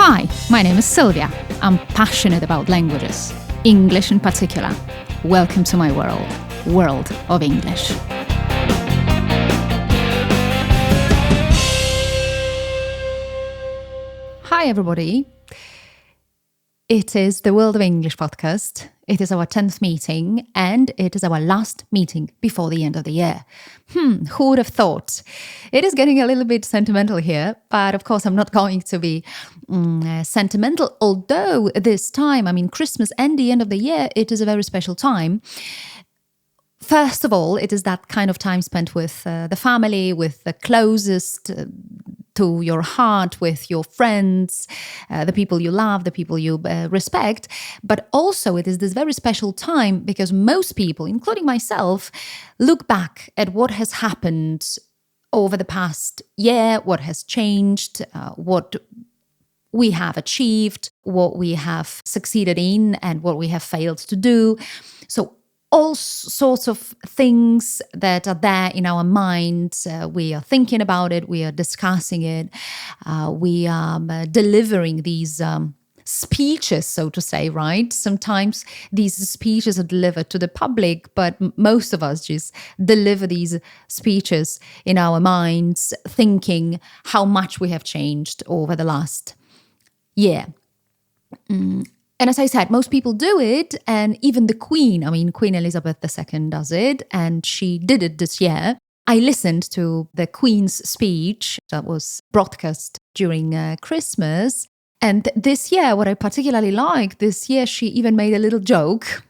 Hi, my name is Sylvia. I'm passionate about languages, English in particular. Welcome to my world of English. Hi, everybody. It is the World of English podcast. It is our 10th meeting, and it is our last meeting before the end of the year. Who would have thought? It is getting a little bit sentimental here, but of course I'm not going to be sentimental, although this time, Christmas and the end of the year, it is a very special time. First of all, it is that kind of time spent with the family, with the closest to your heart, with your friends, the people you love, the people you respect. But also it is this very special time because most people, including myself, look back at what has happened over the past year, what has changed, what we have achieved, what we have succeeded in, and what we have failed to do. So all sorts of things that are there in our minds. We are thinking about it. We are discussing it. We are delivering these speeches, so to say, right? Sometimes these speeches are delivered to the public, but most of us just deliver these speeches in our minds, thinking how much we have changed over the last year. And as I said, most people do it, and even the Queen, Queen Elizabeth II does it, and she did it this year. I listened to the Queen's speech that was broadcast during Christmas, and this year, what I particularly like, this year she even made a little joke,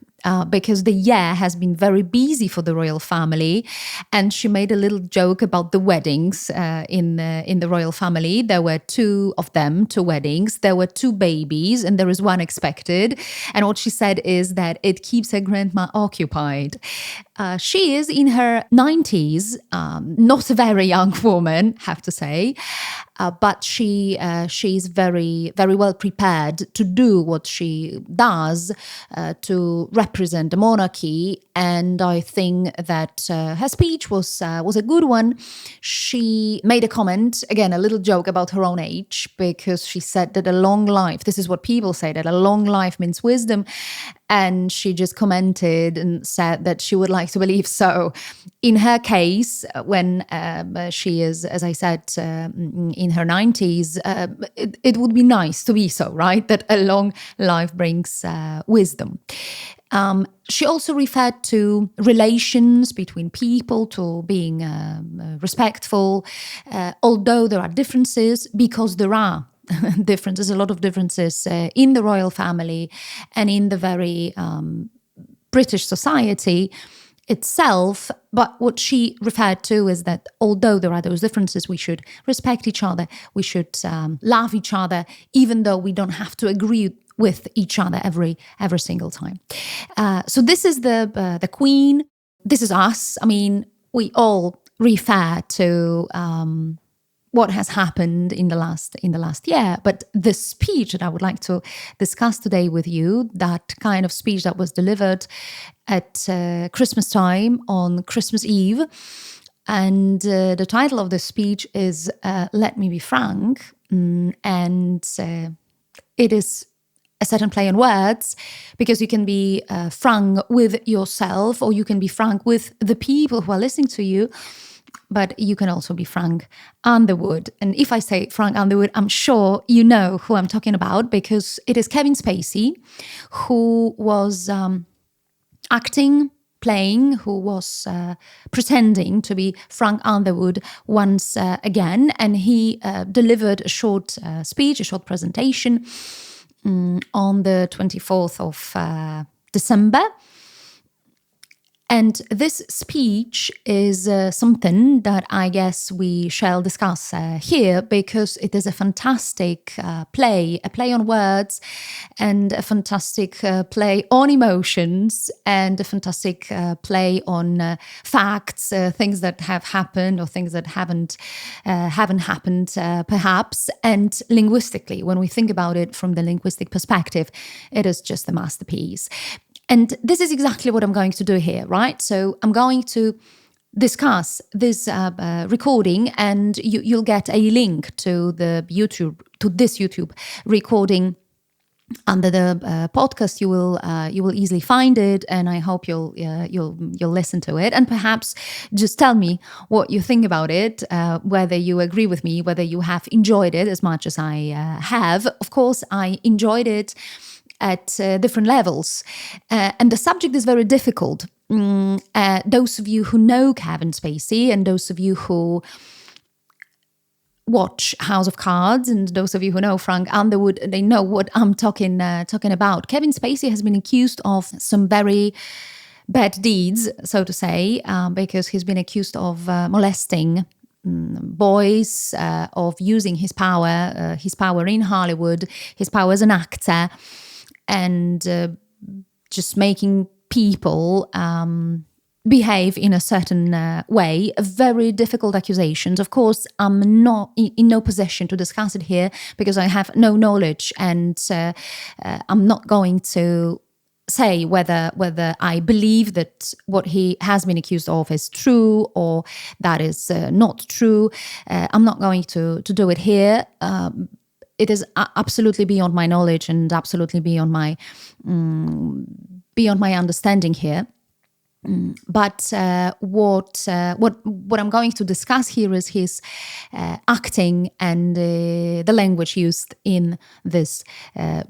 because the year has been very busy for the royal family, and she made a little joke about the weddings in the royal family. There were two of them, two weddings. There were two babies, and there is one expected. And what she said is that it keeps her grandma occupied. She is in her 90s, not a very young woman, have to say, but she is very, very well prepared to do what she does to represent the monarchy. And I think that her speech was a good one. She made a comment, again, a little joke about her own age, because she said that a long life, this is what people say, that a long life means wisdom. And she just commented and said that she would like to believe so. In her case, when she is, as I said, in her 90s, it would be nice to be so, right? That a long life brings wisdom. She also referred to relations between people, to being respectful, although there are differences, because there are differences, a lot of differences in the royal family and in the very British society itself. But what she referred to is that although there are those differences, we should respect each other, we should love each other, even though we don't have to agree with each other every single time. So this is the Queen. This is us. We all refer to what has happened in the last year. But the speech that I would like to discuss today with you, that kind of speech that was delivered at Christmas time on Christmas Eve, and the title of the speech is Let Me Be Frank, and it is a certain play on words, because you can be frank with yourself, or you can be frank with the people who are listening to you. But you can also be Frank Underwood. And if I say Frank Underwood, I'm sure you know who I'm talking about, because it is Kevin Spacey, who was playing, who was pretending to be Frank Underwood once again. And he delivered a short speech, a short presentation on the 24th of December. And this speech is something that I guess we shall discuss here, because it is a fantastic play, a play on words, and a fantastic play on emotions, and a fantastic play on facts, things that have happened or things that haven't happened, perhaps. And linguistically, when we think about it from the linguistic perspective, it is just a masterpiece. And this is exactly what I'm going to do here, right? So I'm going to discuss this recording, and you'll get a link to the YouTube to this YouTube recording under the podcast. You will easily find it, and I hope you'll listen to it, and perhaps just tell me what you think about it, whether you agree with me, whether you have enjoyed it as much as I have. Of course, I enjoyed it at different levels, and the subject is very difficult. Those of you who know Kevin Spacey, and those of you who watch House of Cards, and those of you who know Frank Underwood, they know what I'm talking about. Kevin Spacey has been accused of some very bad deeds, so to say, because he's been accused of molesting boys, of using his power in Hollywood, his power as an actor, and just making people behave in a certain way. Very difficult accusations. Of course, I'm not in no position to discuss it here because I have no knowledge, and I'm not going to say whether I believe that what he has been accused of is true or that is not true. I'm not going to do it here. It is absolutely beyond my knowledge and absolutely beyond my understanding here. But what I'm going to discuss here is his acting and the language used in this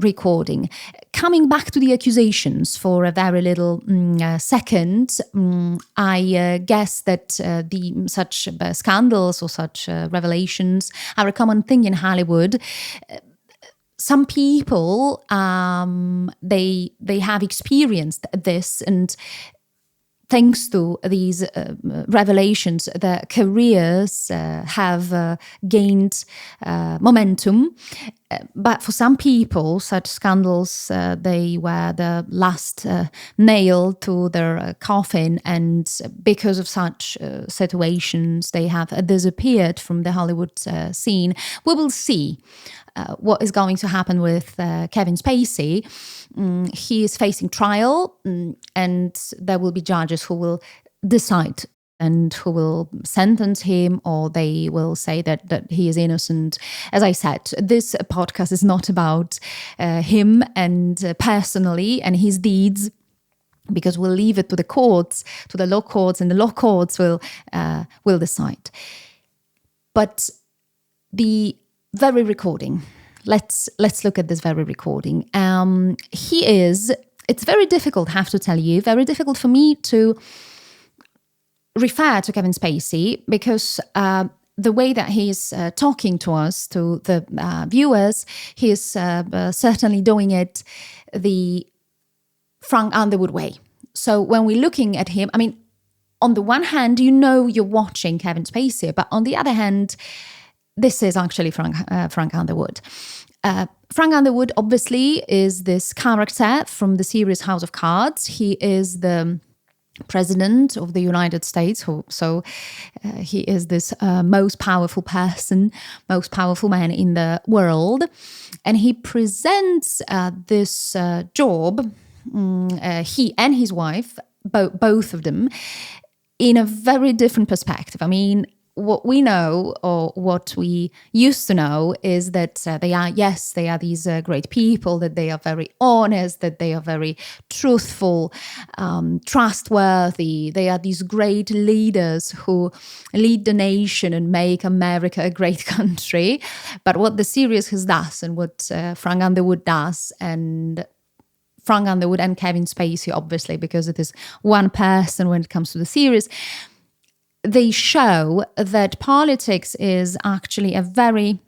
recording. Coming back to the accusations for a very little second, I guess that such scandals or such revelations are a common thing in Hollywood. Some people they have experienced this, and thanks to these revelations, their careers have gained momentum. But for some people, such scandals, they were the last nail to their coffin. And because of such situations, they have disappeared from the Hollywood scene. We will see what is going to happen with Kevin Spacey. He is facing trial, and there will be judges who will decide and who will sentence him, or they will say that he is innocent. As I said, this podcast is not about him and personally and his deeds, because we'll leave it to the courts, to the law courts, and the law courts will decide. But the very recording, let's look at this very recording. It's very difficult, I have to tell you, very difficult for me to refer to Kevin Spacey, because the way that he's talking to us, to the viewers, he is certainly doing it the Frank Underwood way. So when we're looking at him, I mean, on the one hand, you're watching Kevin Spacey, but on the other hand, this is actually Frank Underwood. Frank Underwood, obviously, is this character from the series House of Cards. He is the President of the United States, so he is this most powerful person, most powerful man in the world, and he presents this job, he and his wife, both of them, in a very different perspective. I mean, what we know, or what we used to know, is that they are these great people, that they are very honest, that they are very truthful, trustworthy. They are these great leaders who lead the nation and make America a great country. But what the series has does, and what Frank Underwood does, and Frank Underwood and Kevin Spacey, obviously, because it is one person when it comes to the series, they show that politics is actually a very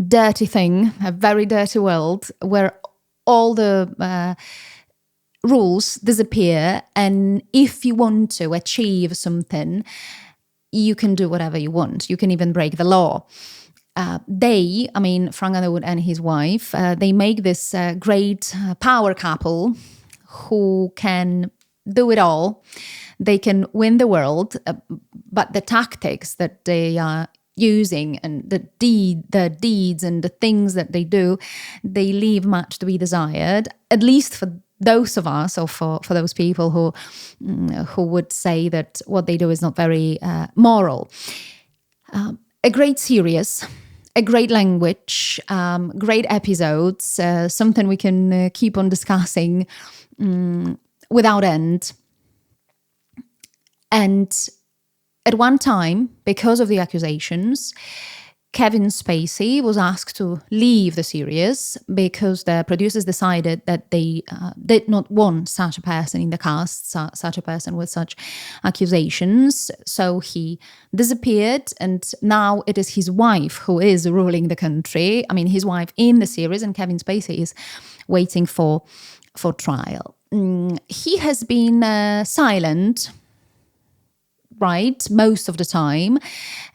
dirty thing, a very dirty world, where all the rules disappear. And if you want to achieve something, you can do whatever you want. You can even break the law. Frank Underwood and his wife, they make this great power couple who can do it all. They can win the world, but the tactics that they are using, and the deeds and the things that they do, they leave much to be desired, at least for those of us, or for those people who would say that what they do is not very moral. A great series, a great language, great episodes, something we can keep on discussing without end. And at one time, because of the accusations, Kevin Spacey was asked to leave the series because the producers decided that they did not want such a person in the cast, such a person with such accusations. So he disappeared, and now it is his wife who is ruling the country. I mean, his wife in the series, and Kevin Spacey is waiting for trial. He has been silent, right, most of the time,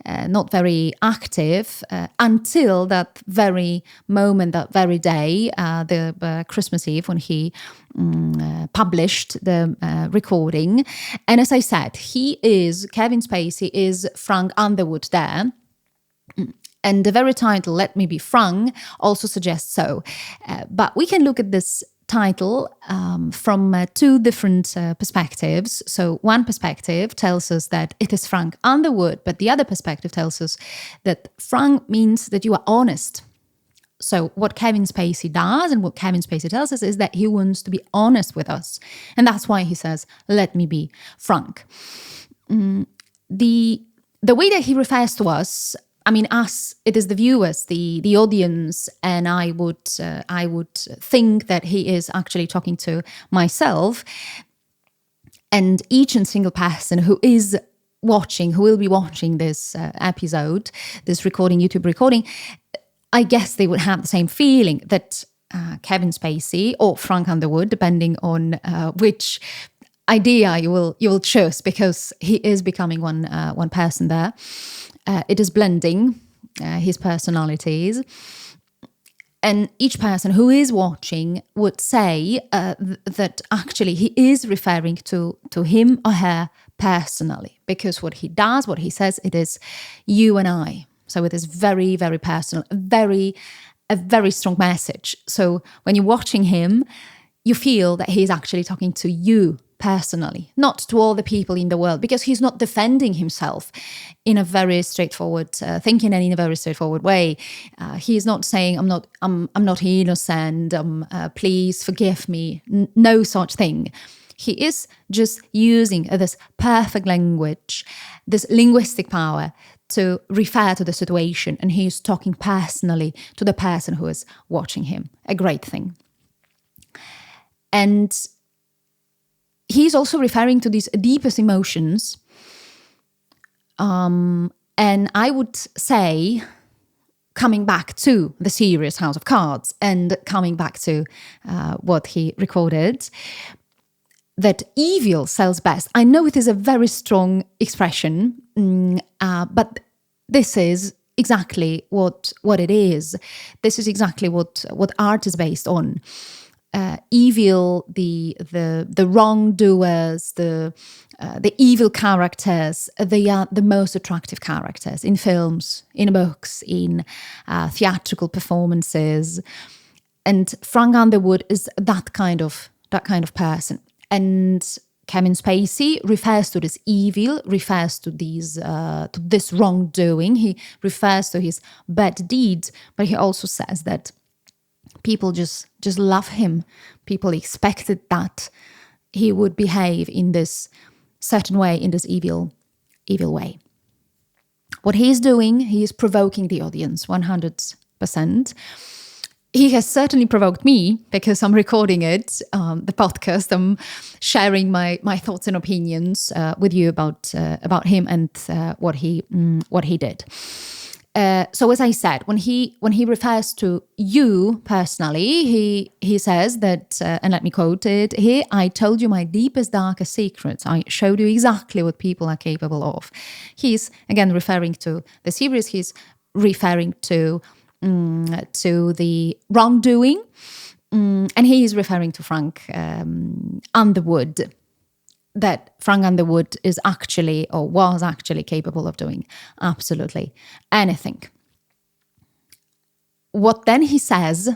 not very active, until that very moment, that very day, the Christmas Eve, when he published the recording. And as I said, Kevin Spacey is Frank Underwood there. And the very title, Let Me Be Frank, also suggests so. But we can look at this title from two different perspectives. So one perspective tells us that it is Frank Underwood, but the other perspective tells us that Frank means that you are honest. So what Kevin Spacey does and what Kevin Spacey tells us is that he wants to be honest with us. And that's why he says, let me be Frank. The way that he refers to us, I mean, us, it is the viewers, the audience, and I would think that he is actually talking to myself. And each and single person who is watching, who will be watching this episode, this recording, YouTube recording, I guess they would have the same feeling that Kevin Spacey or Frank Underwood, depending on which idea you will choose, because he is becoming one person there. It is blending his personalities. And each person who is watching would say that actually he is referring to him or her personally, because what he does, what he says, it is you and I. So it is very, very personal, a very strong message. So when you're watching him, you feel that he's actually talking to you personally, not to all the people in the world, because he's not defending himself in a very straightforward thinking and in a very straightforward way. He's not saying, I'm not innocent, please forgive me. No such thing. He is just using this perfect language, this linguistic power to refer to the situation, and he's talking personally to the person who is watching him. A great thing. And he's also referring to these deepest emotions. And I would say, coming back to the series House of Cards and coming back to what he recorded, that evil sells best. I know it is a very strong expression, but this is exactly what it is. This is exactly what art is based on. Evil, the wrongdoers, the evil characters, they are the most attractive characters in films, in books, in theatrical performances. And Frank Underwood is that kind of person. And Kevin Spacey refers to this evil, refers to this wrongdoing. He refers to his bad deeds, but he also says that people just love him. People expected that he would behave in this certain way, in this evil way. What he is doing, he is provoking the audience 100%. He has certainly provoked me, because I'm recording it, the podcast. I'm sharing my thoughts and opinions with you about him and what he did. So as I said, when he refers to you personally, he says that, and let me quote it here, I told you my deepest, darkest secrets. I showed you exactly what people are capable of. He's, again, referring to the series. He's referring to the wrongdoing. And he is referring to Frank Underwood, that Frank Underwood is actually, or was actually, capable of doing absolutely anything. What then he says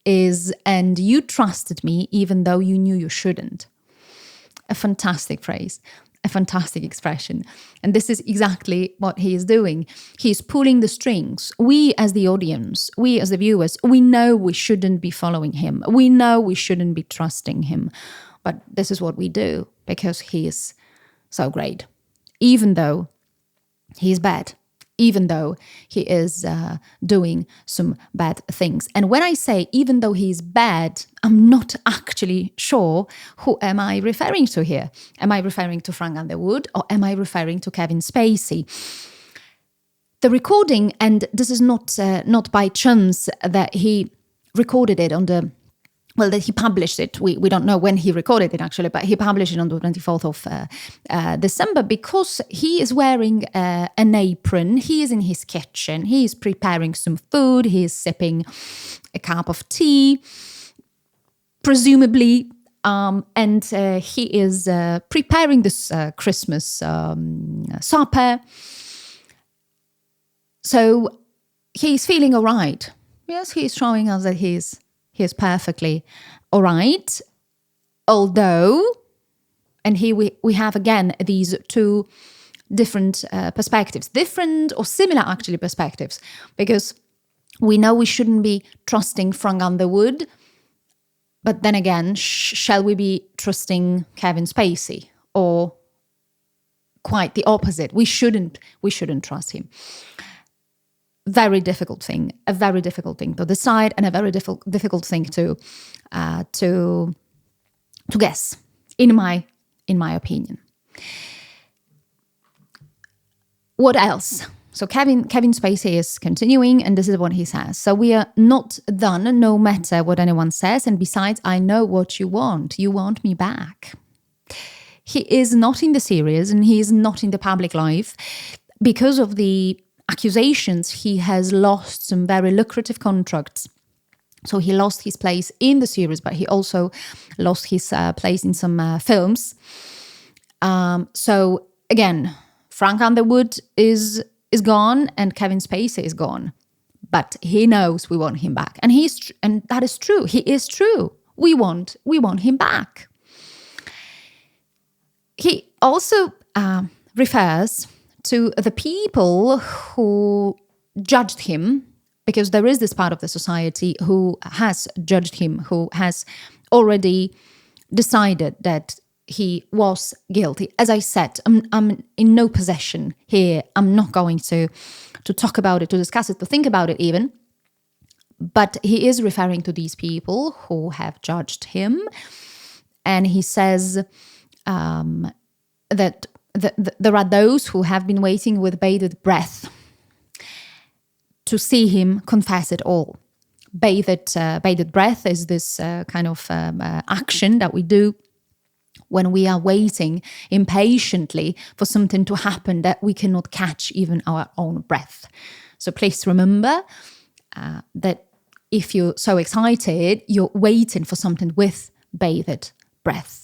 is, and you trusted me even though you knew you shouldn't. A fantastic phrase. a fantastic expression. And this is exactly what he is doing. He's pulling the strings. We as the audience, we as the viewers, we know we shouldn't be following him. We know we shouldn't be trusting him. But this is what we do because he is so great. Even though he is bad. Even though he is doing some bad things. And when I say even though he's bad, I'm not actually sure who am I referring to here. Am I referring to Frank Underwood or am I referring to Kevin Spacey? The recording, and this is not by chance that he recorded it on the that he published it. We don't know when he recorded it, actually, but he published it on the 24th of December because he is wearing an apron. He is in his kitchen. He is preparing some food. He is sipping a cup of tea, presumably, and he is preparing this Christmas supper. So he's feeling all right. Yes, he's showing us that he's perfectly all right. Although, and here we have again these two different perspectives, different or similar actually perspectives, because we know we shouldn't be trusting Frank Underwood, but then again, shall we be trusting Kevin Spacey? Or quite the opposite, we shouldn't trust him. Very difficult thing, a very difficult thing to decide, and a very difficult thing to guess, in my opinion. What else? So Kevin Spacey is continuing, and this is what he says. So we are not done, no matter what anyone says, and besides, I know what you want. You want me back. He is not in the series, and he is not in the public life because of the accusations. He has lost some very lucrative contracts. So he lost his place in the series, but he also lost his place in some films. So again, Frank Underwood is gone and Kevin Spacey is gone. But he knows we want him back. And that is true. He is true. We want him back. He also refers to the people who judged him, because there is this part of the society who has judged him, who has already decided that he was guilty. As I said, I'm in no possession here. I'm not going to talk about it, to discuss it, to think about it even. But he is referring to these people who have judged him. And he says that there are those who have been waiting with bated breath to see him confess it all. Bated breath is this kind of action that we do when we are waiting impatiently for something to happen that we cannot catch even our own breath. So please remember that if you're so excited, you're waiting for something with bated breath.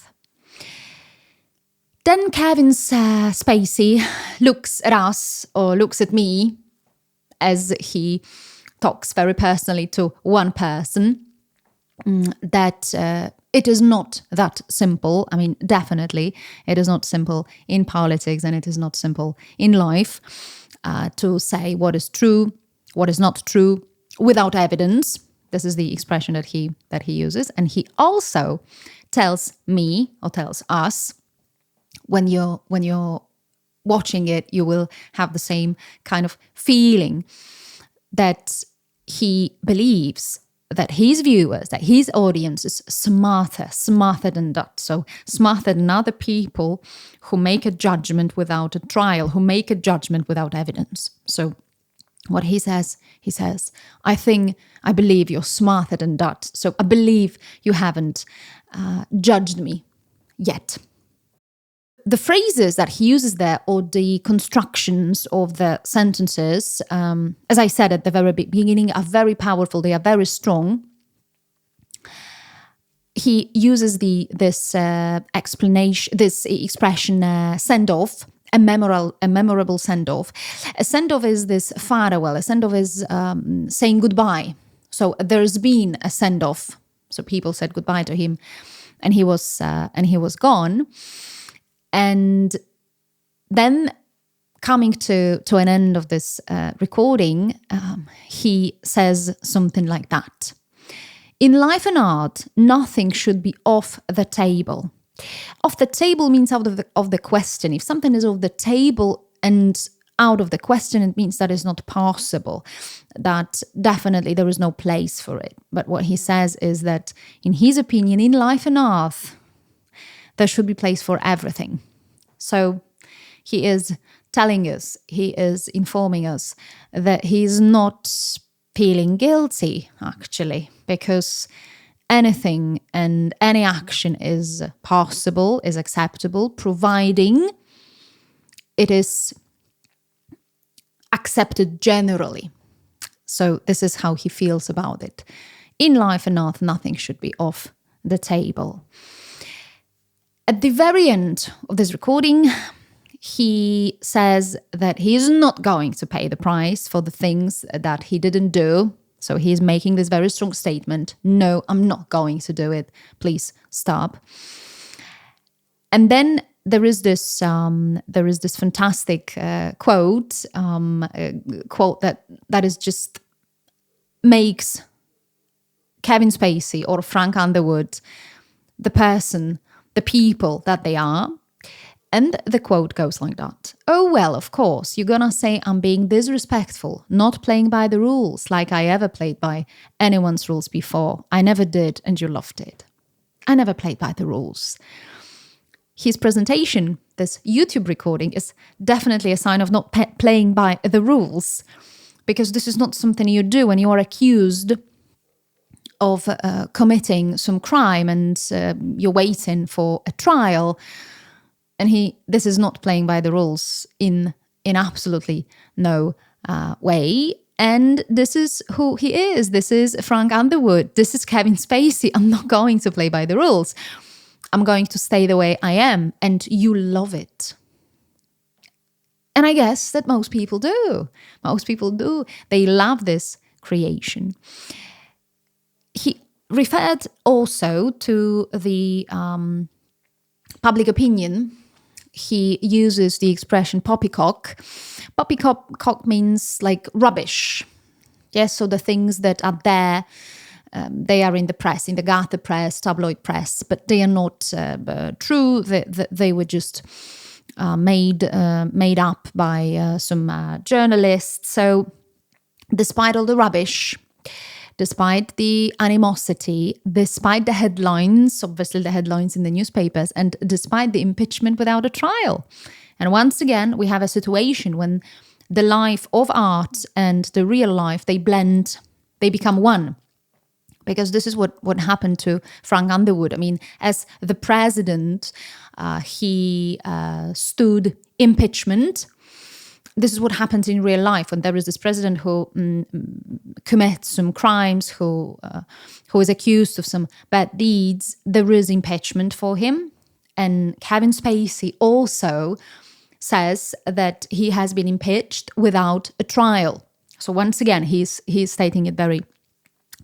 Then Kevin Spacey looks at us, or looks at me, as he talks very personally to one person, that it is not that simple. I mean, definitely, it is not simple in politics, and it is not simple in life to say what is true, what is not true, without evidence. This is the expression that he uses. And he also tells me, or tells us, when you're watching it, you will have the same kind of feeling that he believes that his viewers, that his audience is smarter than that. So smarter than other people who make a judgment without a trial, who make a judgment without evidence. So what he says, I believe you're smarter than that. So I believe you haven't judged me yet. The phrases that he uses there, or the constructions of the sentences, as I said at the very beginning, are very powerful. They are very strong. He uses this expression, send-off, a memorable send-off. A send-off is this farewell. A send-off is saying goodbye. So there's been a send-off. So people said goodbye to him, and he was gone. And then coming to an end of this recording, he says something like that. In life and art, nothing should be off the table. Off the table means out of the question. If something is off the table and out of the question, it means that it's not possible, that definitely there is no place for it. But what he says is that, in his opinion, in life and art, there should be place for everything. So he is telling us, he is informing us that he's not feeling guilty, actually, because anything and any action is possible, is acceptable, providing it is accepted generally. So this is how he feels about it. In life and art, nothing should be off the table. At the very end of this recording, he says that he is not going to pay the price for the things that he didn't do. So he's making this very strong statement. No, I'm not going to do it. Please stop. And then there is this fantastic quote that is just makes Kevin Spacey or Frank Underwood the person, the people that they are. And the quote goes like that. Oh, well, of course, you're gonna say I'm being disrespectful, not playing by the rules like I ever played by anyone's rules before. I never did, and you loved it. I never played by the rules. His presentation, this YouTube recording, is definitely a sign of not playing by the rules, because this is not something you do when you are accused of committing some crime and you're waiting for a trial. And this is not playing by the rules in absolutely no way. And this is who he is. This is Frank Underwood. This is Kevin Spacey. I'm not going to play by the rules. I'm going to stay the way I am. And you love it. And I guess that most people do. Most people do. They love this creation. He referred also to the public opinion. He uses the expression poppycock. Poppycock means like rubbish. Yes, so the things that are there, they are in the press, in the gutter press, tabloid press, but they are not true. They were just made up by some journalists. So despite all the rubbish, despite the animosity, despite the headlines, obviously the headlines in the newspapers, and despite the impeachment without a trial. And once again, we have a situation when the life of art and the real life, they blend, they become one. Because this is what happened to Frank Underwood. I mean, as the president, he stood impeachment. This is what happens in real life when there is this president who commits some crimes, who is accused of some bad deeds. There is impeachment for him. And Kevin Spacey also says that he has been impeached without a trial. So once again, he's stating it very,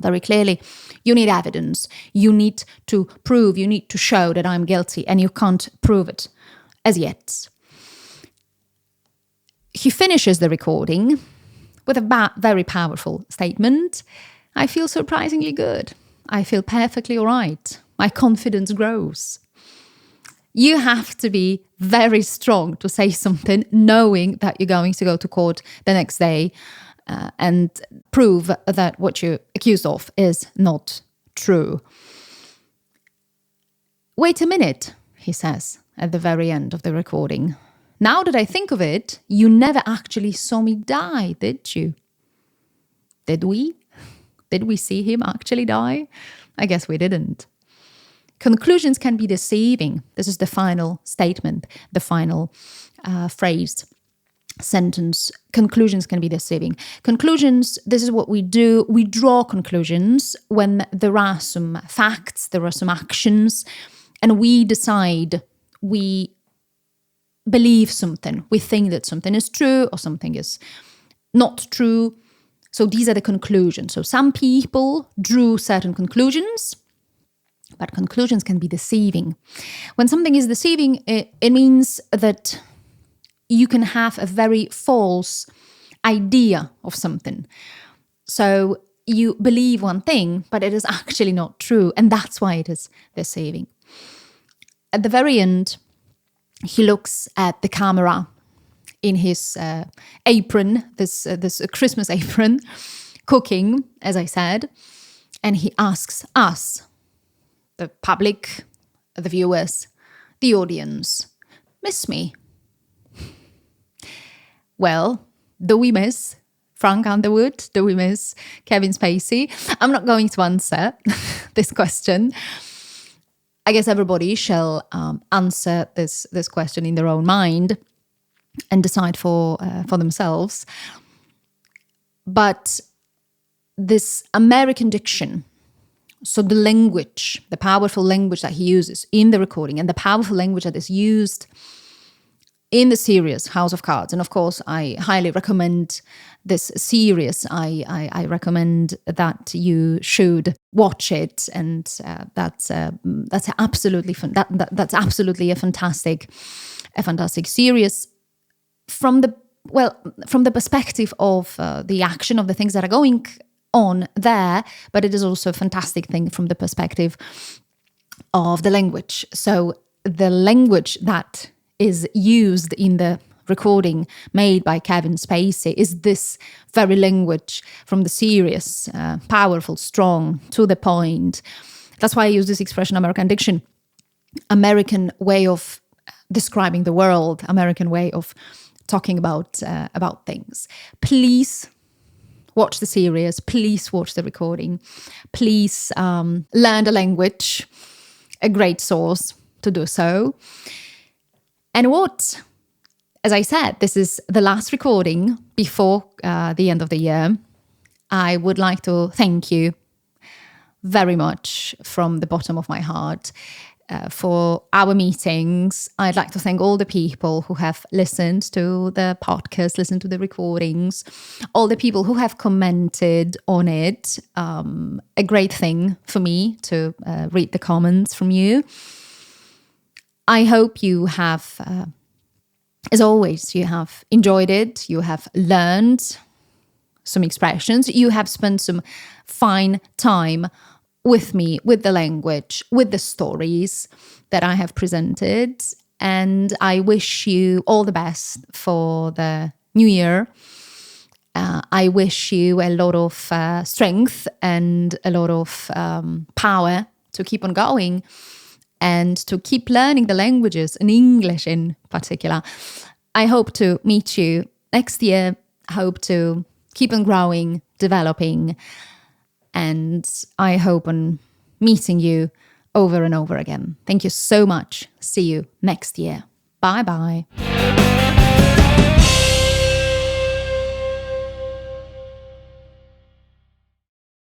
very clearly. You need evidence. You need to prove, you need to show that I'm guilty, and you can't prove it as yet. He finishes the recording with a very powerful statement. I feel surprisingly good. I feel perfectly all right. My confidence grows. You have to be very strong to say something knowing that you're going to go to court the next day and prove that what you're accused of is not true. Wait a minute, he says at the very end of the recording. Now that I think of it, you never actually saw me die, did you? Did we? Did we see him actually die? I guess we didn't. Conclusions can be deceiving. This is the final statement, the final phrase, sentence. Conclusions can be deceiving. Conclusions, this is what we do. We draw conclusions when there are some facts, there are some actions, and we decide, we believe something. We think that something is true or something is not true. So these are the conclusions. So some people drew certain conclusions, but conclusions can be deceiving. When something is deceiving, it means that you can have a very false idea of something. So you believe one thing, but it is actually not true. And that's why it is deceiving. At the very end, he looks at the camera in his apron, this Christmas apron, cooking, as I said. And he asks us, the public, the viewers, the audience, miss me? Well, do we miss Frank Underwood? Do we miss Kevin Spacey? I'm not going to answer this question. I guess everybody shall answer this question in their own mind and decide for themselves. But this American diction, so the language, the powerful language that he uses in the recording, and the powerful language that is used in the series House of Cards. And of course, I highly recommend this series. I recommend that you should watch it, and that's absolutely fun. That's absolutely a fantastic series from the perspective of the action of the things that are going on there, but it is also a fantastic thing from the perspective of the language. So the language that is used in the recording made by Kevin Spacey is this very language from the series, powerful, strong, to the point. That's why I use this expression, American diction, American way of describing the world, American way of talking about things. Please watch the series. Please watch the recording. Please learn the language, a great source to do so. And as I said, this is the last recording before the end of the year. I would like to thank you very much from the bottom of my heart for our meetings. I'd like to thank all the people who have listened to the podcast, listened to the recordings, all the people who have commented on it. A great thing for me to read the comments from you. I hope you have, as always, you have enjoyed it. You have learned some expressions. You have spent some fine time with me, with the language, with the stories that I have presented. And I wish you all the best for the new year. I wish you a lot of strength and a lot of power to keep on going and to keep learning the languages, and English in particular. I hope to meet you next year. I hope to keep on growing, developing, and I hope on meeting you over and over again. Thank you so much. See you next year. Bye-bye.